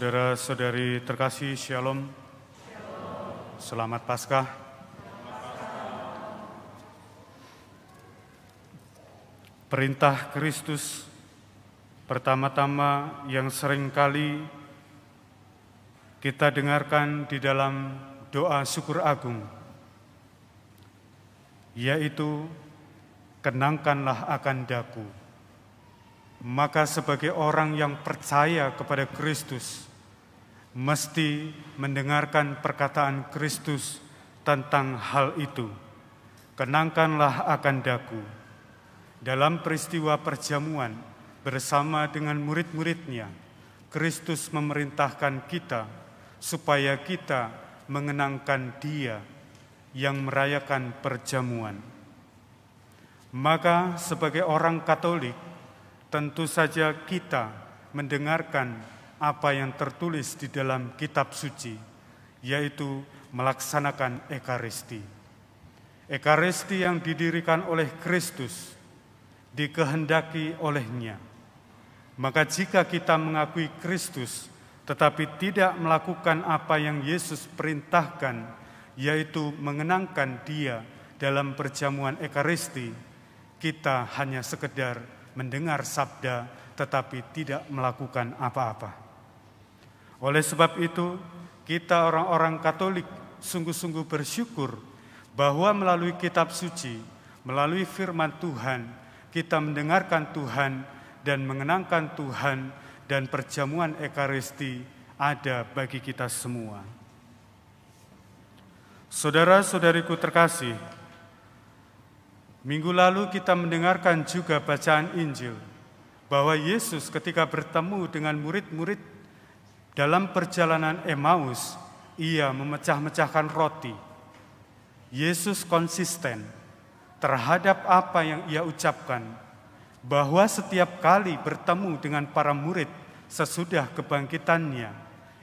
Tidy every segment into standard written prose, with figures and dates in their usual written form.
Saudara-saudari terkasih, Shalom. Selamat Paskah. Perintah Kristus pertama-tama yang seringkali kita dengarkan di dalam doa syukur agung, yaitu kenangkanlah akan daku. Maka sebagai orang yang percaya kepada Kristus, mesti mendengarkan perkataan Kristus tentang hal itu. Kenangkanlah akan daku. Dalam peristiwa perjamuan bersama dengan murid-muridnya, Kristus memerintahkan kita supaya kita mengenangkan Dia yang merayakan perjamuan. Maka sebagai orang Katolik, tentu saja kita mendengarkan apa yang tertulis di dalam kitab suci, yaitu melaksanakan Ekaristi. Ekaristi yang didirikan oleh Kristus, dikehendaki olehnya. Maka jika kita mengakui Kristus, tetapi tidak melakukan apa yang Yesus perintahkan, yaitu mengenangkan Dia dalam perjamuan Ekaristi, kita hanya sekedar mendengar sabda tetapi tidak melakukan apa-apa. Oleh sebab itu, kita orang-orang Katolik sungguh-sungguh bersyukur bahwa melalui kitab suci, melalui firman Tuhan, kita mendengarkan Tuhan dan mengenangkan Tuhan, dan perjamuan Ekaristi ada bagi kita semua. Saudara-saudariku terkasih, minggu lalu kita mendengarkan juga bacaan Injil bahwa Yesus ketika bertemu dengan murid-murid dalam perjalanan Emmaus, Ia memecah-mecahkan roti. Yesus konsisten terhadap apa yang Ia ucapkan, bahwa setiap kali bertemu dengan para murid sesudah kebangkitannya,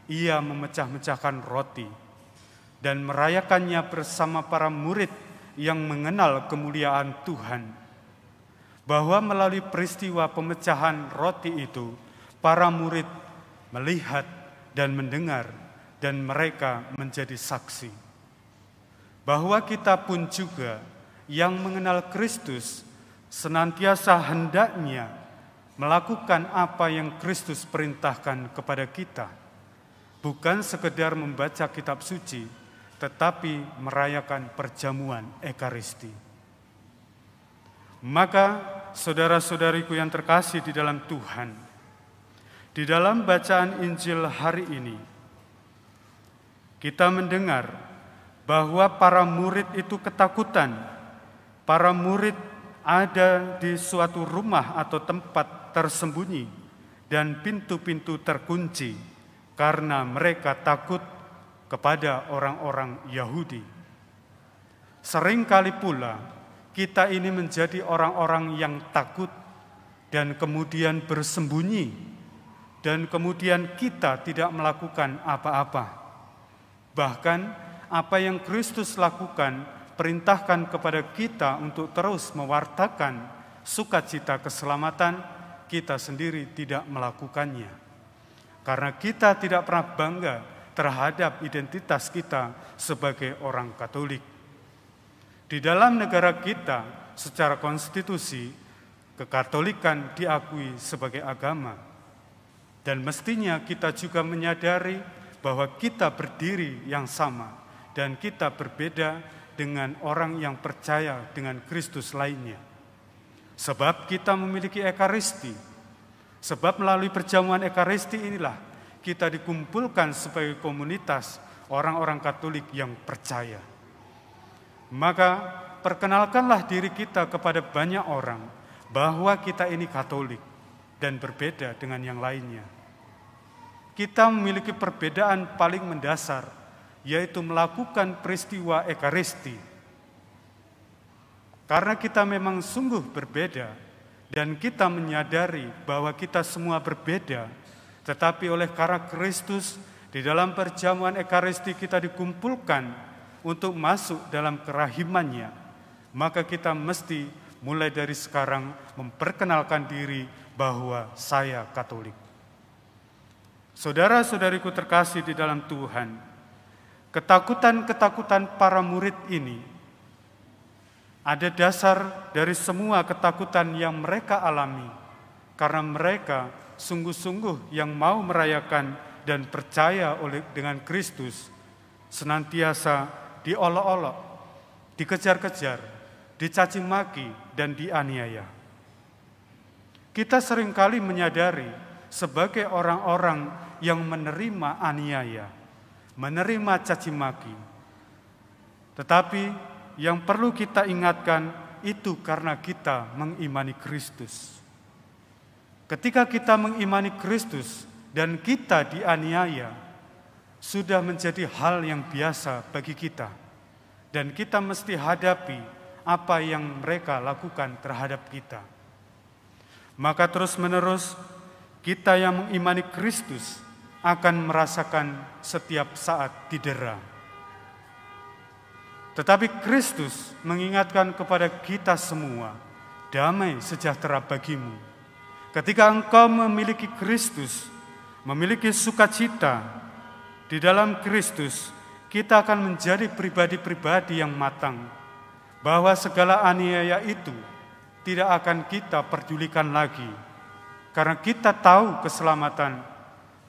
Ia memecah-mecahkan roti dan merayakannya bersama para murid yang mengenal kemuliaan Tuhan. Bahwa melalui peristiwa pemecahan roti itu, para murid melihat dan mendengar, dan mereka menjadi saksi. Bahwa kita pun juga yang mengenal Kristus senantiasa hendaknya melakukan apa yang Kristus perintahkan kepada kita, bukan sekedar membaca kitab suci, tetapi merayakan perjamuan Ekaristi. Maka saudara-saudariku yang terkasih di dalam Tuhan, di dalam bacaan Injil hari ini, kita mendengar bahwa para murid itu ketakutan. Para murid ada di suatu rumah atau tempat tersembunyi dan pintu-pintu terkunci karena mereka takut kepada orang-orang Yahudi. Seringkali pula kita ini menjadi orang-orang yang takut dan kemudian bersembunyi, dan kemudian kita tidak melakukan apa-apa. Bahkan apa yang Kristus lakukan, perintahkan kepada kita untuk terus mewartakan sukacita keselamatan, kita sendiri tidak melakukannya. Karena kita tidak pernah bangga terhadap identitas kita sebagai orang Katolik. Di dalam negara kita, secara konstitusi, kekatolikan diakui sebagai agama. Dan mestinya kita juga menyadari bahwa kita berdiri yang sama dan kita berbeda dengan orang yang percaya dengan Kristus lainnya. Sebab kita memiliki Ekaristi. Sebab melalui perjamuan Ekaristi inilah kita dikumpulkan sebagai komunitas orang-orang Katolik yang percaya. Maka perkenalkanlah diri kita kepada banyak orang bahwa kita ini Katolik dan berbeda dengan yang lainnya. Kita memiliki perbedaan paling mendasar, yaitu melakukan peristiwa Ekaristi. Karena kita memang sungguh berbeda dan kita menyadari bahwa kita semua berbeda, tetapi oleh karena Kristus di dalam perjamuan Ekaristi kita dikumpulkan untuk masuk dalam kerahimannya, maka kita mesti mulai dari sekarang memperkenalkan diri bahwa saya Katolik. Saudara-saudariku terkasih di dalam Tuhan, ketakutan-ketakutan para murid ini ada dasar dari semua ketakutan yang mereka alami, karena mereka sungguh-sungguh yang mau merayakan dan percaya dengan Kristus, senantiasa diolok-olok, dikejar-kejar, dicaci maki, dan dianiaya. Kita seringkali menyadari sebagai orang-orang yang menerima aniaya, menerima caci maki. Tetapi yang perlu kita ingatkan itu karena kita mengimani Kristus. Ketika kita mengimani Kristus dan kita dianiaya, sudah menjadi hal yang biasa bagi kita. Dan kita mesti hadapi apa yang mereka lakukan terhadap kita. Maka terus-menerus kita yang mengimani Kristus akan merasakan setiap saat didera. Tetapi Kristus mengingatkan kepada kita semua, damai sejahtera bagimu. Ketika engkau memiliki Kristus, memiliki sukacita di dalam Kristus, kita akan menjadi pribadi-pribadi yang matang, bahwa segala aniaya itu tidak akan kita pedulikan lagi, karena kita tahu keselamatan,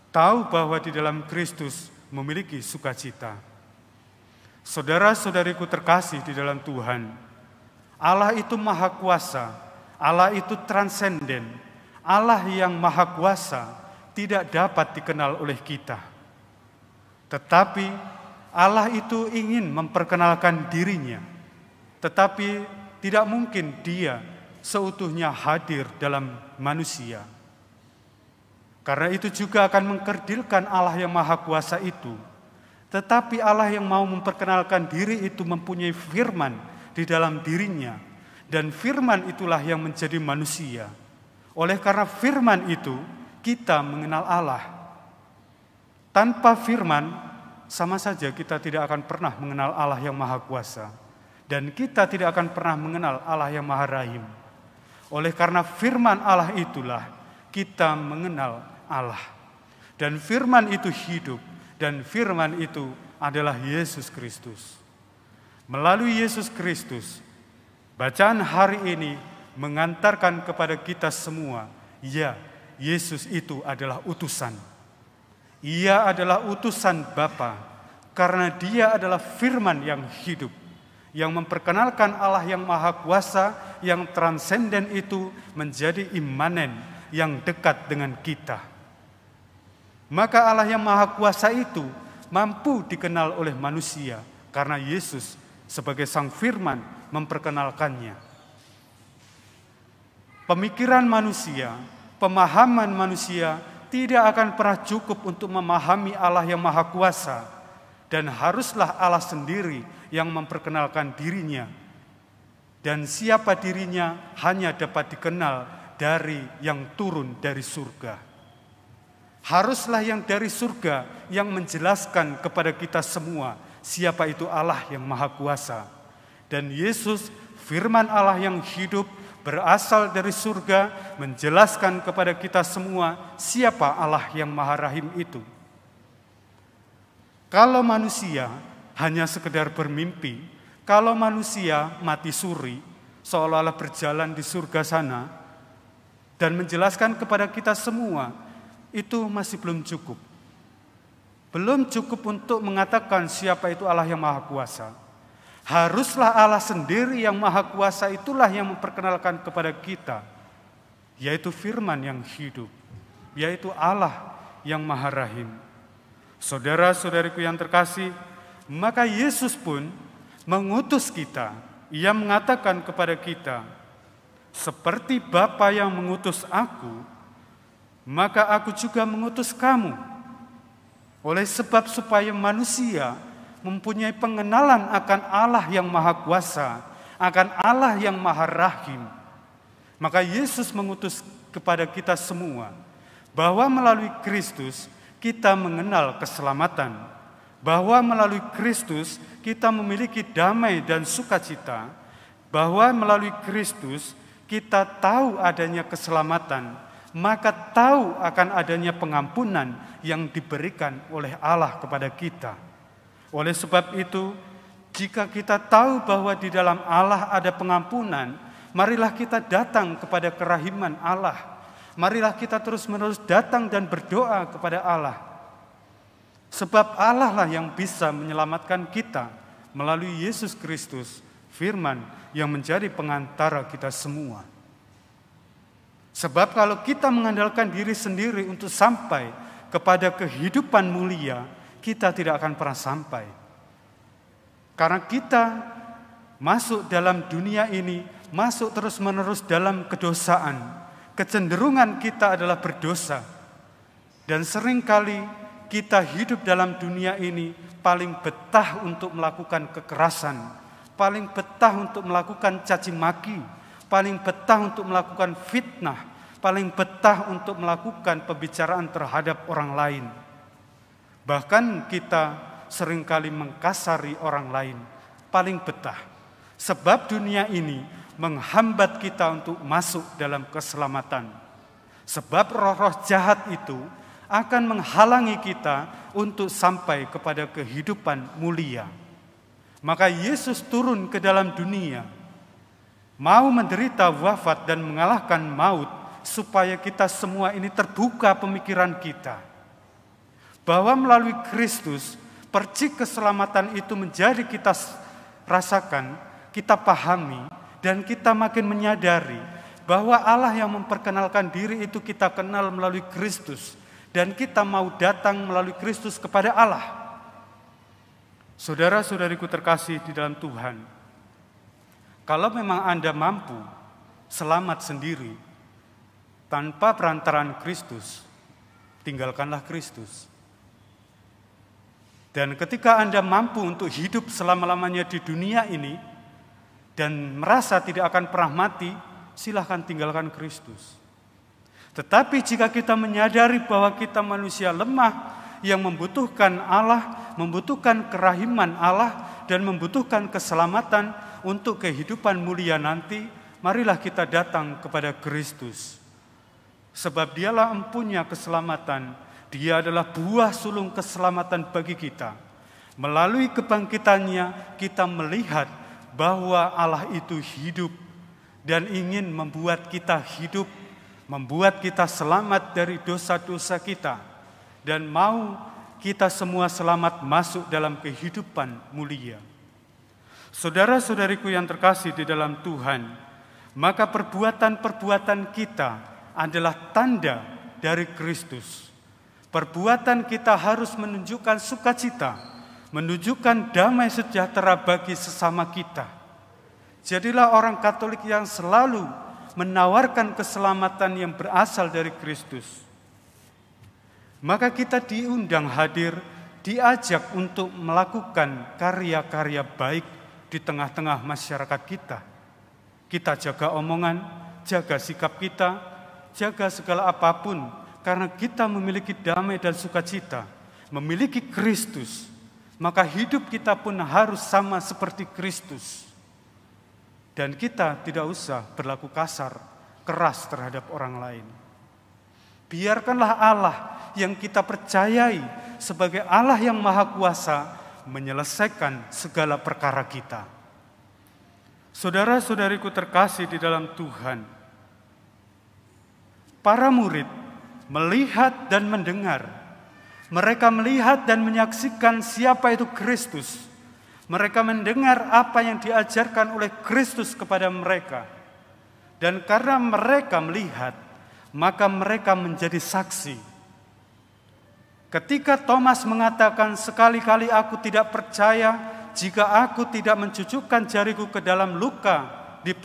tahu bahwa di dalam Kristus memiliki sukacita. Saudara-saudariku terkasih di dalam Tuhan, Allah itu maha kuasa, Allah itu transenden, Allah yang maha kuasa tidak dapat dikenal oleh kita. Tetapi Allah itu ingin memperkenalkan dirinya, tetapi tidak mungkin dia seutuhnya hadir dalam manusia. Karena itu juga akan mengkerdilkan Allah yang maha kuasa itu. Tetapi Allah yang mau memperkenalkan diri itu mempunyai firman di dalam dirinya. Dan firman itulah yang menjadi manusia. Oleh karena firman itu, kita mengenal Allah. Tanpa firman, sama saja kita tidak akan pernah mengenal Allah yang maha kuasa. Dan kita tidak akan pernah mengenal Allah yang maha rahim. Oleh karena firman Allah itulah kita mengenal Allah. Dan firman itu hidup. Dan firman itu adalah Yesus Kristus. Melalui Yesus Kristus, bacaan hari ini mengantarkan kepada kita semua, ya, Yesus itu adalah utusan. Ia adalah utusan Bapa, karena dia adalah firman yang hidup, yang memperkenalkan Allah yang maha kuasa, yang transenden itu menjadi imanen, yang dekat dengan kita. Maka Allah yang maha kuasa itu mampu dikenal oleh manusia karena Yesus sebagai sang firman memperkenalkannya. Pemikiran manusia, pemahaman manusia tidak akan pernah cukup untuk memahami Allah yang maha kuasa, dan haruslah Allah sendiri yang memperkenalkan dirinya. Dan siapa dirinya hanya dapat dikenal dari yang turun dari surga. Haruslah yang dari surga yang menjelaskan kepada kita semua siapa itu Allah yang maha kuasa. Dan Yesus, firman Allah yang hidup, berasal dari surga, menjelaskan kepada kita semua siapa Allah yang maha rahim itu. Kalau manusia hanya sekedar bermimpi, kalau manusia mati suri, seolah-olah berjalan di surga sana, dan menjelaskan kepada kita semua, itu masih belum cukup. Belum cukup untuk mengatakan siapa itu Allah yang maha kuasa. Haruslah Allah sendiri yang maha kuasa itulah yang memperkenalkan kepada kita, yaitu firman yang hidup, yaitu Allah yang maha rahim. Saudara-saudariku yang terkasih, maka Yesus pun mengutus kita. Ia mengatakan kepada kita, seperti Bapa yang mengutus aku, maka aku juga mengutus kamu. Oleh sebab supaya manusia mempunyai pengenalan akan Allah yang maha kuasa, akan Allah yang maha rahim. Maka Yesus mengutus kepada kita semua, bahwa melalui Kristus kita mengenal keselamatan, bahwa melalui Kristus kita memiliki damai dan sukacita, bahwa melalui Kristus kita tahu adanya keselamatan, maka tahu akan adanya pengampunan yang diberikan oleh Allah kepada kita. Oleh sebab itu, jika kita tahu bahwa di dalam Allah ada pengampunan, marilah kita datang kepada kerahiman Allah. Marilah kita terus-menerus datang dan berdoa kepada Allah. Sebab Allah lah yang bisa menyelamatkan kita melalui Yesus Kristus, firman yang menjadi pengantara kita semua. Sebab kalau kita mengandalkan diri sendiri untuk sampai kepada kehidupan mulia, kita tidak akan pernah sampai. Karena kita masuk dalam dunia ini, masuk terus-menerus dalam kedosaan. Kecenderungan kita adalah berdosa. Dan seringkali kita hidup dalam dunia ini paling betah untuk melakukan kekerasan, paling betah untuk melakukan caci maki, paling betah untuk melakukan fitnah, paling betah untuk melakukan pembicaraan terhadap orang lain. Bahkan kita seringkali mengkasari orang lain, paling betah. Sebab dunia ini menghambat kita untuk masuk dalam keselamatan. Sebab roh-roh jahat itu akan menghalangi kita untuk sampai kepada kehidupan mulia. Maka Yesus turun ke dalam dunia, mau menderita wafat dan mengalahkan maut, supaya kita semua ini terbuka pemikiran kita, bahwa melalui Kristus, percik keselamatan itu menjadi kita rasakan, kita pahami, dan kita makin menyadari bahwa Allah yang memperkenalkan diri itu kita kenal melalui Kristus, dan kita mau datang melalui Kristus kepada Allah. Saudara-saudariku terkasih di dalam Tuhan, kalau memang Anda mampu selamat sendiri tanpa perantaraan Kristus, tinggalkanlah Kristus. Dan ketika Anda mampu untuk hidup selama-lamanya di dunia ini dan merasa tidak akan pernah mati, silahkan tinggalkan Kristus. Tetapi jika kita menyadari bahwa kita manusia lemah yang membutuhkan Allah, membutuhkan kerahiman Allah, dan membutuhkan keselamatan untuk kehidupan mulia nanti, marilah kita datang kepada Kristus. Sebab dialah empunya keselamatan, dia adalah buah sulung keselamatan bagi kita. Melalui kebangkitannya kita melihat bahwa Allah itu hidup dan ingin membuat kita hidup, membuat kita selamat dari dosa-dosa kita, dan mau kita semua selamat masuk dalam kehidupan mulia. Saudara-saudariku yang terkasih di dalam Tuhan, maka perbuatan-perbuatan kita adalah tanda dari Kristus. Perbuatan kita harus menunjukkan sukacita, menunjukkan damai sejahtera bagi sesama kita. Jadilah orang Katolik yang selalu menawarkan keselamatan yang berasal dari Kristus. Maka kita diundang hadir, diajak untuk melakukan karya-karya baik di tengah-tengah masyarakat kita. Kita jaga omongan, jaga sikap kita, jaga segala apapun, karena kita memiliki damai dan sukacita, memiliki Kristus. Maka hidup kita pun harus sama seperti Kristus. Dan kita tidak usah berlaku kasar, keras terhadap orang lain. Biarkanlah Allah yang kita percayai sebagai Allah yang Maha Kuasa menyelesaikan segala perkara kita. Saudara-saudariku terkasih di dalam Tuhan, para murid melihat dan mendengar. Mereka melihat dan menyaksikan siapa itu Kristus. Mereka mendengar apa yang diajarkan oleh Kristus kepada mereka. Dan karena mereka melihat, maka mereka menjadi saksi. Ketika Thomas mengatakan, sekali-kali aku tidak percaya jika aku tidak mencucukkan jariku ke dalam luka di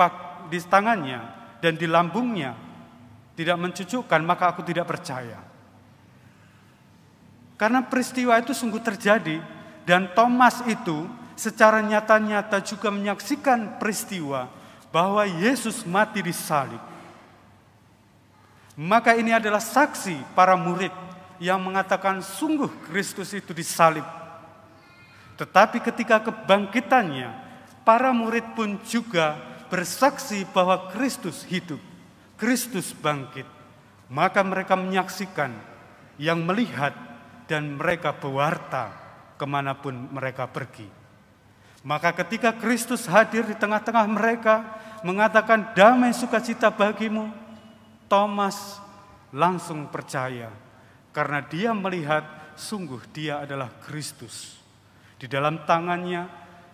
tangannya dan di lambungnya, tidak mencucukkan, maka aku tidak percaya. Karena peristiwa itu sungguh terjadi, dan Thomas itu secara nyata-nyata juga menyaksikan peristiwa bahwa Yesus mati di salib. Maka ini adalah saksi para murid yang mengatakan sungguh Kristus itu disalib. Tetapi ketika kebangkitannya, para murid pun juga bersaksi bahwa Kristus hidup, Kristus bangkit. Maka mereka menyaksikan, yang melihat, dan mereka berwarta kemanapun mereka pergi. Maka ketika Kristus hadir di tengah-tengah mereka, mengatakan damai sukacita bagimu, Thomas langsung percaya karena dia melihat sungguh dia adalah Kristus. Di dalam tangannya,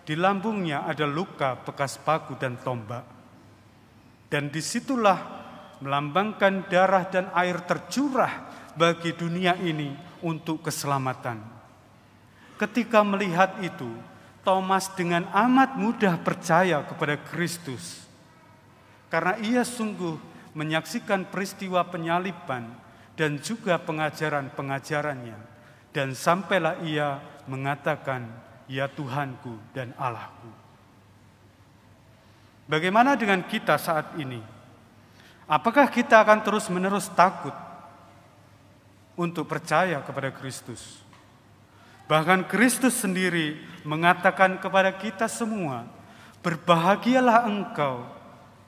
di lambungnya ada luka bekas paku dan tombak. Dan disitulah melambangkan darah dan air tercurah bagi dunia ini untuk keselamatan. Ketika melihat itu, Thomas dengan amat mudah percaya kepada Kristus. Karena ia sungguh menyaksikan peristiwa penyaliban dan juga pengajaran-pengajarannya. Dan sampailah ia mengatakan, "Ya Tuhanku dan Allahku." Bagaimana dengan kita saat ini? Apakah kita akan terus-menerus takut untuk percaya kepada Kristus? Bahkan Kristus sendiri mengatakan kepada kita semua, "Berbahagialah engkau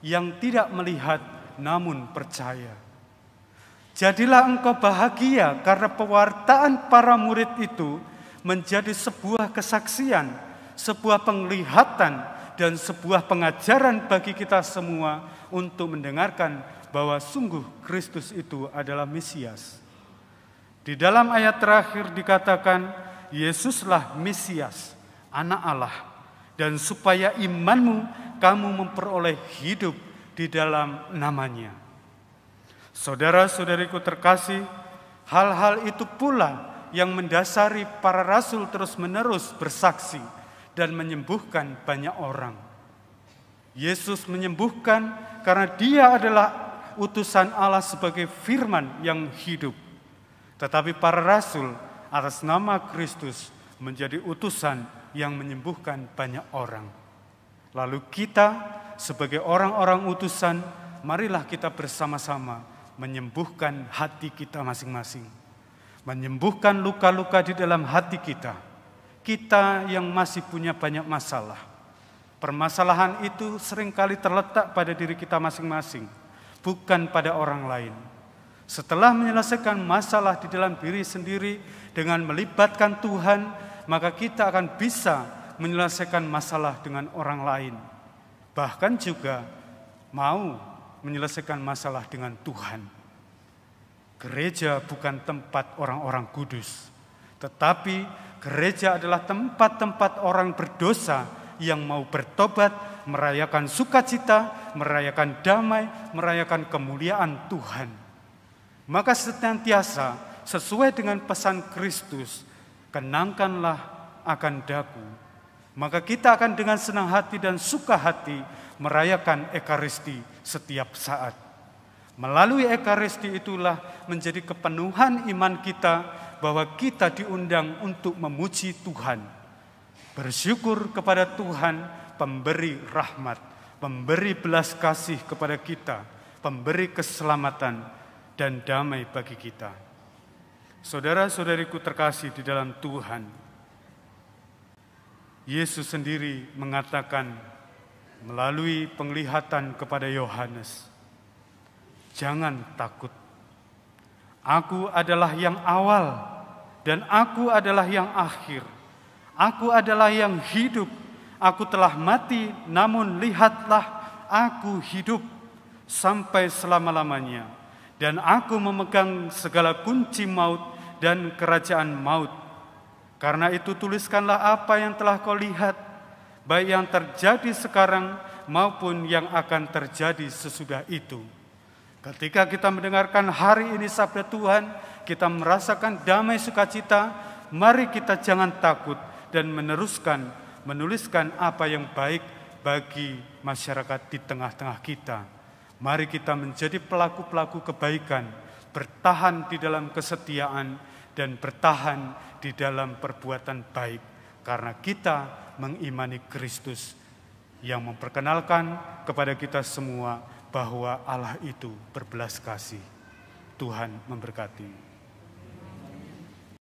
yang tidak melihat namun percaya." Jadilah engkau bahagia karena pewartaan para murid itu menjadi sebuah kesaksian, sebuah penglihatan, dan sebuah pengajaran bagi kita semua untuk mendengarkan bahwa sungguh Kristus itu adalah Mesias. Di dalam ayat terakhir dikatakan, Yesuslah Mesias, Anak Allah, dan supaya imanmu kamu memperoleh hidup di dalam namanya. Saudara-saudariku terkasih, hal-hal itu pula yang mendasari para rasul terus-menerus bersaksi dan menyembuhkan banyak orang. Yesus menyembuhkan karena dia adalah utusan Allah sebagai firman yang hidup. Tetapi para rasul atas nama Kristus menjadi utusan yang menyembuhkan banyak orang. Lalu kita sebagai orang-orang utusan, marilah kita bersama-sama menyembuhkan hati kita masing-masing. Menyembuhkan luka-luka di dalam hati kita. Kita yang masih punya banyak masalah. Permasalahan itu seringkali terletak pada diri kita masing-masing, bukan pada orang lain. Setelah menyelesaikan masalah di dalam diri sendiri dengan melibatkan Tuhan, maka kita akan bisa menyelesaikan masalah dengan orang lain. Bahkan juga mau menyelesaikan masalah dengan Tuhan. Gereja bukan tempat orang-orang kudus, tetapi gereja adalah tempat-tempat orang berdosa yang mau bertobat, merayakan sukacita, merayakan damai, merayakan kemuliaan Tuhan. Maka senantiasa sesuai dengan pesan Kristus, kenangkanlah akan daku. Maka kita akan dengan senang hati dan suka hati merayakan Ekaristi setiap saat. Melalui Ekaristi itulah menjadi kepenuhan iman kita bahwa kita diundang untuk memuji Tuhan. Bersyukur kepada Tuhan, pemberi rahmat, pemberi belas kasih kepada kita, pemberi keselamatan dan damai bagi kita. Saudara-saudariku terkasih di dalam Tuhan, Yesus sendiri mengatakan melalui penglihatan kepada Yohanes, "Jangan takut. Aku adalah yang awal dan aku adalah yang akhir. Aku adalah yang hidup. Aku telah mati, namun lihatlah aku hidup sampai selama-lamanya. Dan aku memegang segala kunci maut dan kerajaan maut. Karena itu tuliskanlah apa yang telah kau lihat, baik yang terjadi sekarang maupun yang akan terjadi sesudah itu." Ketika kita mendengarkan hari ini sabda Tuhan, kita merasakan damai sukacita, mari kita jangan takut dan menuliskan apa yang baik bagi masyarakat di tengah-tengah kita. Mari kita menjadi pelaku-pelaku kebaikan, bertahan di dalam kesetiaan dan bertahan di dalam perbuatan baik, karena kita mengimani Kristus yang memperkenalkan kepada kita semua bahwa Allah itu berbelas kasih. Tuhan memberkati.